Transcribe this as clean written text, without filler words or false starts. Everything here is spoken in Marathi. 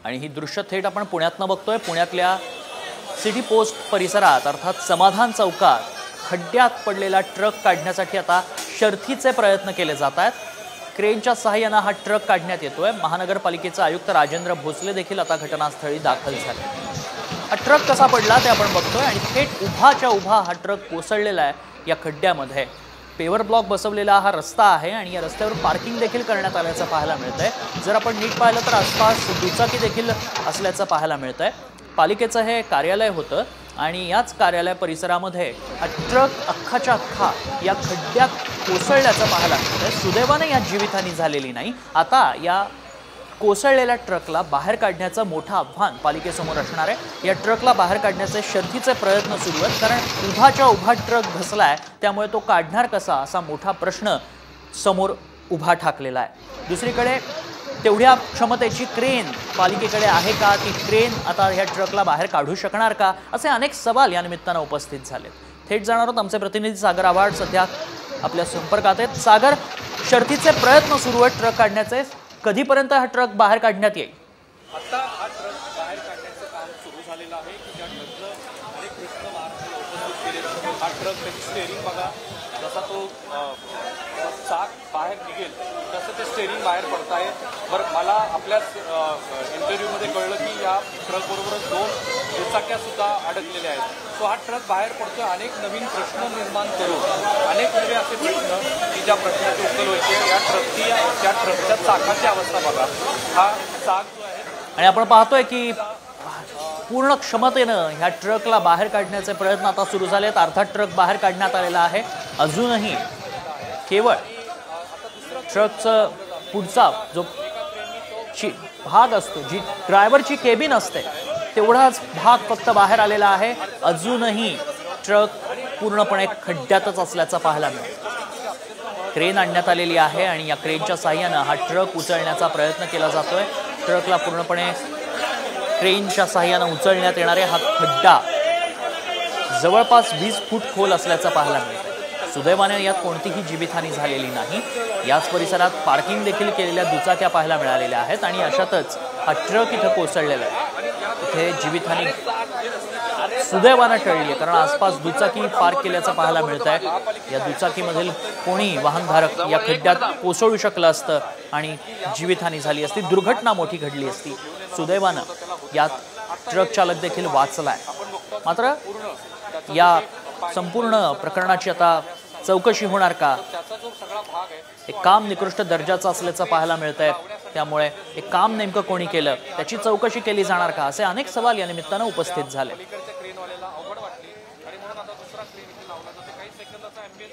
आणि ही दृश्य थेट आपण पुण्यातनं बघतोय। पुण्यातल्या सिटी पोस्ट परिसरात अर्थात समाधान चौकात खड्ड्यात पडलेला ट्रक काढण्यासाठी आता शर्थीचे प्रयत्न केले जात आहेत। क्रेनच्या सहाय्याने हा ट्रक काढण्यात येतोय। महानगरपालिकेचे आयुक्त राजेंद्र भोसले देखील आता घटनास्थळी दाखल झाले। हा ट्रक कसा पडला ते आपण बघतोय आणि थेट उभाच्या उभा हा ट्रक कोसळलेला आहे या खड्ड्यामध्ये। पेवर ब्लॉक बसवलेला हा रस्ता आहे आणि या रस्त्यावर पार्किंग देखील करण्यात आल्याचं पाहायला मिळतंय। जर आपण नीट पाहिलं तर आसपास दुचाकी देखील असल्याचं पाहायला मिळतंय। पालिकेचं हे कार्यालय होतं आणि याच कार्यालय परिसरामध्ये हा ट्रक अख्खाच्या अख्खा या खड्ड्यात कोसळल्याचं पाहायला मिळतंय। सुदैवाने यात जीवितहानी झालेली नाही। आता या कोसळलेल्या ट्रकला बाहेर काढण्याचं मोठं आव्हान पालिकेसमोर असणार आहे। या ट्रकला बाहेर काढण्याचे शर्थीचे प्रयत्न सुरू आहेत, कारण उभाच्या उभा ट्रक घसलाय, त्यामुळे तो काढणार कसा असा मोठा प्रश्न समोर उभा ठाकलेला आहे। दुसरीकडे तेवढ्या क्षमतेची क्रेन पालिकेकडे आहे का? ती क्रेन आता ह्या ट्रकला बाहेर काढू शकणार का? असे अनेक सवाल या निमित्तानं उपस्थित झालेत। थेट जाणार आहोत आमचे प्रतिनिधी सागर आव्हाड सध्या आपल्या संपर्कात आहेत। सागर, शर्थीचे प्रयत्न सुरू आहेत ट्रक काढण्याचे, कधीपर्यंत हा ट्रक बाहेर काढण्यात येईल? आता हा ट्रक बाहेर काढण्याचं काम सुरू झालेलं आहे की ज्या ट्रकनं अनेक प्रश्न महाराष्ट्राला उपस्थित केले जातात। हा ट्रक त्याची स्टेअरिंग बघा, जसा तो चाक बाहेर निघेल तसं ते स्टेअरिंग बाहेर पडत आहे। बरं, मला आपल्याच इंटरव्ह्यूमध्ये कळलं की या ट्रकबरोबरच 2 दुचाक्यासुद्धा अडकलेल्या आहेत। सो हा ट्रक बाहेर पडतोय अनेक नवीन प्रश्न निर्माण करून, अनेक नवे असे प्रश्न की ज्या प्रश्नाचे उकल व्हायचे। या ट्रकच्या चाकाची अवस्था बघा, हा चाक जो आहे आणि आपण पाहतोय की पूर्ण क्षमतेनं ह्या ट्रकला बाहेर काढण्याचे प्रयत्न आता सुरू झालेत। अर्थात ट्रक बाहेर काढण्यात आलेला आहे, अजूनही केवळ ट्रकचं पुढचा जो भाग असतो, जी ड्रायव्हरची केबिन असते, तेवढाच भाग फक्त बाहेर आलेला आहे। अजूनही ट्रक पूर्णपणे खड्ड्यातच असल्याचं पाहायला मिळतं। क्रेन आणण्यात आलेली आहे आणि या क्रेनच्या साहाय्यानं हा ट्रक उचलण्याचा प्रयत्न केला जातोय। ट्रकला पूर्णपणे क्रेनच्या साहाय्यानं उचलण्यात येणारे हा खड्डा जवळपास 20 फूट खोल असल्याचं पाहायला मिळतं। सुदैवाने यात कोणतीही जीवितहानी झालेली नाही। याच परिसरात पार्किंग देखील केलेल्या दुचाक्या पाहायला मिळालेल्या आहेत आणि अशातच हा ट्रक इथं कोसळलेला आहे। इथे जीवितहानी सुदैवाने टळली आहे, कारण आसपास दुचाकी पार्क केल्याचं पाहायला मिळत आहे। या दुचाकीमधील कोणी वाहनधारक या खड्ड्यात कोसळू शकलं असतं आणि जीवितहानी झाली असती, दुर्घटना मोठी घडली असती। सुदैवानं यात ट्रक चालक देखील वाचलाय। मात्र या संपूर्ण प्रकरणाची आता चौकशी होणार का? हे काम निकृष्ट दर्जाचं असल्याचं पाहायला मिळतंय, त्यामुळे हे काम नेमकं कोणी केलं त्याची चौकशी केली जाणार का, असे अनेक सवाल या निमित्तानं उपस्थित झाले।